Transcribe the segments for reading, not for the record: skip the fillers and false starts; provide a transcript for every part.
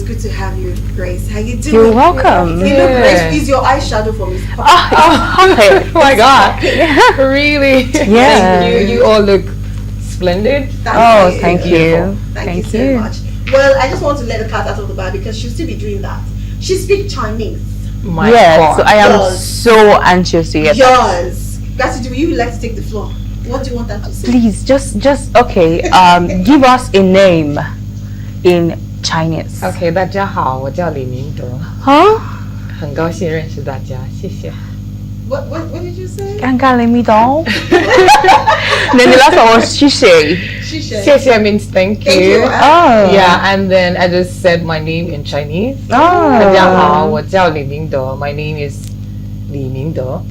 good to have you, Grace. How you doing? You're welcome. You know, Grace, use your eyeshadow for me. Oh my God. Really? Yeah. You all look splendid. Thank you. Thank you so much. Well, I just want to let the cat out of the bag because she'll still be doing that. She speaks Chinese. My Yes, God. so I am so anxious to hear that. Yes. Gracie, do you like to take the floor? What do you want that to say? Please, just okay. Give us a name in Chinese. OK， 大家好，我叫李明德， Huh? 很高兴认识大家，谢谢。What did you say? 尴尬 let me down. Then the last one was she say. She said. 谢谢 means thank you. Oh. Yeah, and then I just said my name in Chinese. Oh. 大家好，我叫李明德。My name is 李明德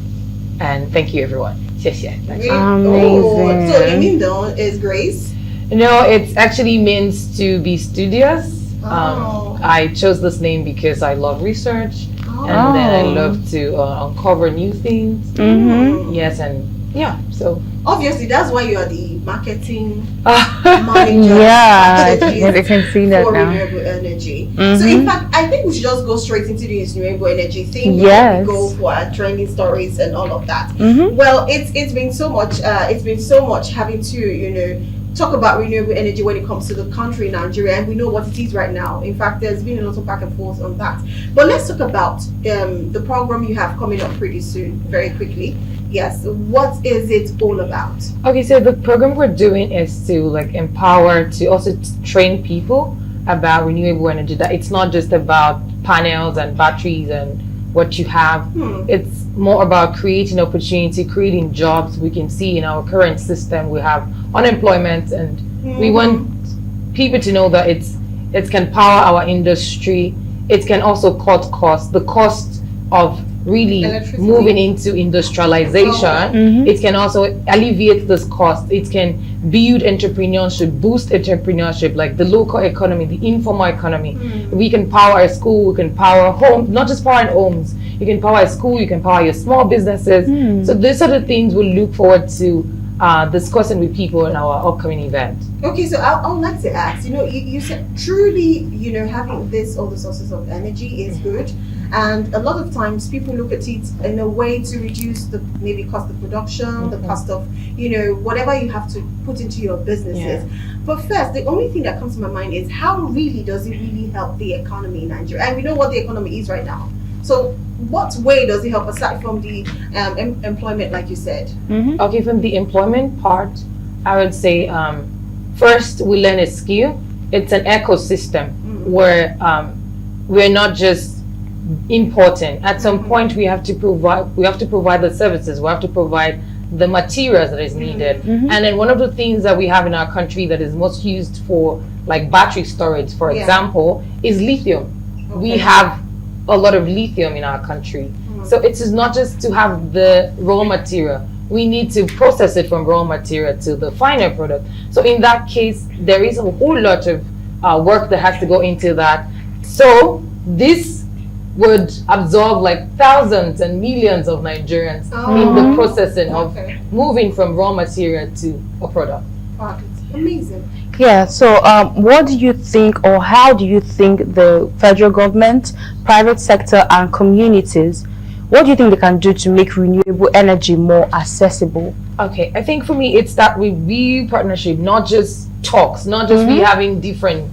and thank you everyone. 谢谢大家。 Amazing. So Limindo is Grace. No, it actually means to be studious. Oh. I chose this name because I love research and then I love to uncover new things. Mm-hmm. Yes, and yeah, so. Obviously, that's why you are the marketing manager. Yeah, strategist I can see that for now. renewable energy. So, Mhm. in fact, I think we should just go straight into this renewable energy thing. Yes. We go for our trending stories and all of that. Mm-hmm. Well, it's been so much. It's been so much having to talk about renewable energy when it comes to the country Nigeria, and we know what it is right now. In fact, there's been a lot of back and forth on that. But let's talk about the program you have coming up pretty soon, very quickly. Yes, what is it all about? Okay, so the program we're doing is to like empower, to also train people about renewable energy. That it's not just about panels and batteries and what you have. It's more about creating opportunity, creating jobs. We can see in our current system we have unemployment, and we want people to know that it can power our industry. It can also cut costs. The cost of really Electricity. moving into industrialization, it can also alleviate this cost. It can build entrepreneurship, boost entrepreneurship, like the local economy, the informal economy. We can power a school, we can power homes, not just powering homes. You can power a school, you can power your small businesses. So these are the things we look forward to discussing with people in our upcoming event. Okay, so I would like to ask, you said truly, having all the sources of energy is good. And a lot of times people look at it in a way to reduce the maybe cost of production, the cost of, whatever you have to put into your businesses. But first, the only thing that comes to my mind is how really does it really help the economy in Nigeria? And we know what the economy is right now. So what way does it help aside from the employment, like you said? Okay, from the employment part, I would say first we learn a skill. It's an ecosystem where we're not just importing. At some point we have to provide the services, we have to provide the materials that is needed. And then one of the things that we have in our country that is most used for like battery storage, for example, is lithium. We have a lot of lithium in our country. So it is not just to have the raw material. We need to process it from raw material to the final product. So in that case, there is a whole lot of work that has to go into that. So this would absorb like thousands and millions of Nigerians in the processing of moving from raw material to a product. Wow, it's amazing. Yeah, so what do you think, or how do you think the federal government, private sector and communities, what do you think they can do to make renewable energy more accessible? Okay, I think for me it's that we view partnership, not just talks, not just we having different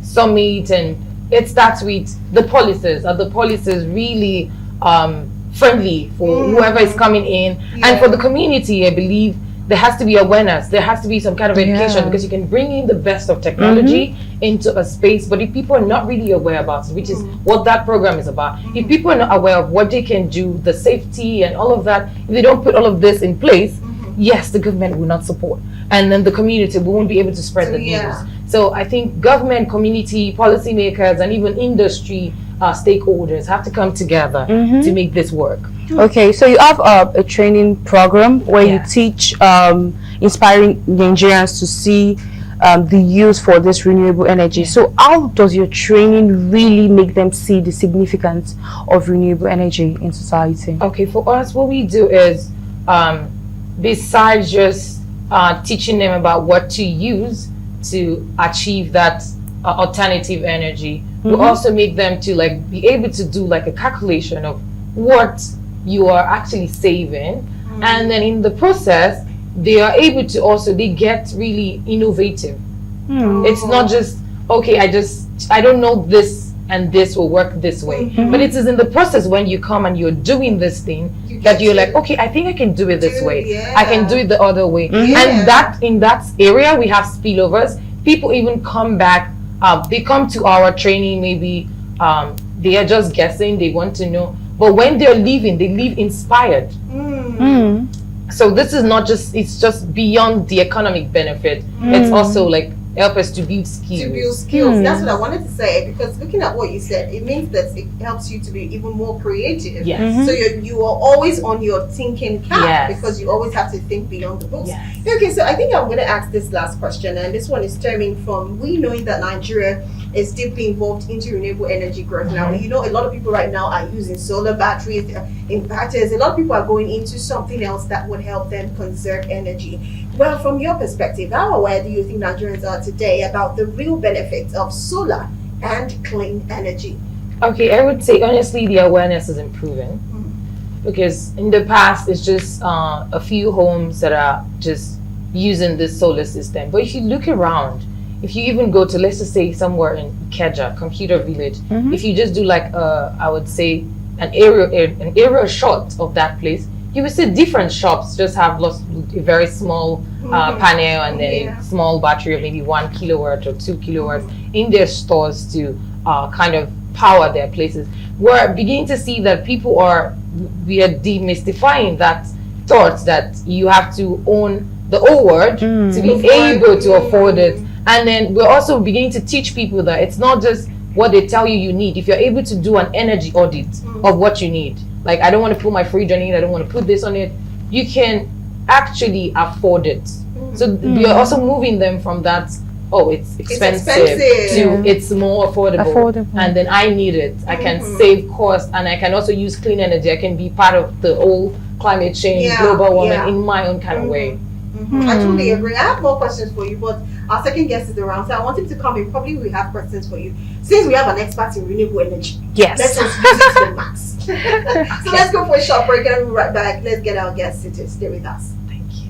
summits, and it starts with the policies. Are the policies really friendly for whoever is coming in? And for the community, I believe there has to be awareness, there has to be some kind of education, because you can bring in the best of technology into a space, but if people are not really aware about it, which is what that program is about, if people are not aware of what they can do, the safety and all of that, if they don't put all of this in place, yes, the government will not support, and then the community won't be able to spread the news. So I think government, community, policymakers, and even industry stakeholders have to come together to make this work. Okay, so you have a training program where you teach inspiring Nigerians to see the use for this renewable energy. So how does your training really make them see the significance of renewable energy in society? Okay, for us, what we do is, besides just teaching them about what to use to achieve that alternative energy, we also make them to like be able to do like a calculation of what you are actually saving, and then in the process they are able to also they get really innovative. It's not just okay, I don't know this and this will work this way, but it is in the process when you come and you're doing this thing that you're like, okay, I think I can do it this way, I can do it the other way, and that in that area we have spillovers. People even come back, they come to our training, maybe they are just guessing, they want to know, but when they're leaving, they leave inspired. So this is not just, it's just beyond the economic benefit, it's also like help us to build skills. That's what I wanted to say, because looking at what you said, it means that it helps you to be even more creative. So you are always on your thinking cap, because you always have to think beyond the books. Okay, so I think I'm going to ask this last question, and this one is stemming from we knowing that Nigeria is deeply involved into renewable energy growth now. You know, a lot of people right now are using solar batteries, inverters. A lot of people are going into something else that would help them conserve energy. Well, from your perspective, how aware do you think Nigerians are today about the real benefits of solar and clean energy? Okay, I would say honestly the awareness is improving, because in the past it's just a few homes that are just using this solar system. But if you look around, if you even go to, let's just say somewhere in Ikeja, Computer Village, if you just do like I would say an aerial shot of that place, you will see different shops just have lost a very small panel and then a small battery of maybe 1 kilowatt or 2 kilowatts in their stores to kind of power their places. We're beginning to see that we are demystifying that thought that you have to own the old world to be able to afford it. And then we're also beginning to teach people that it's not just what they tell you need. If you're able to do an energy audit of what you need, like I don't want to put my fridge on it, I don't want to put this on it, you can actually afford it. So we are also moving them from that, oh, it's expensive to it's more affordable. And then I need it. I can save cost, and I can also use clean energy. I can be part of the whole climate change, global warming in my own kind of way. I totally agree. I have more questions for you, but our second guest is around, so I want him to come in. Probably we have questions for you. Since we have an expert in renewable energy, let's just use it to the max. So let's go for a short break and we'll be right back. Let's get our guests seated. Stay with us.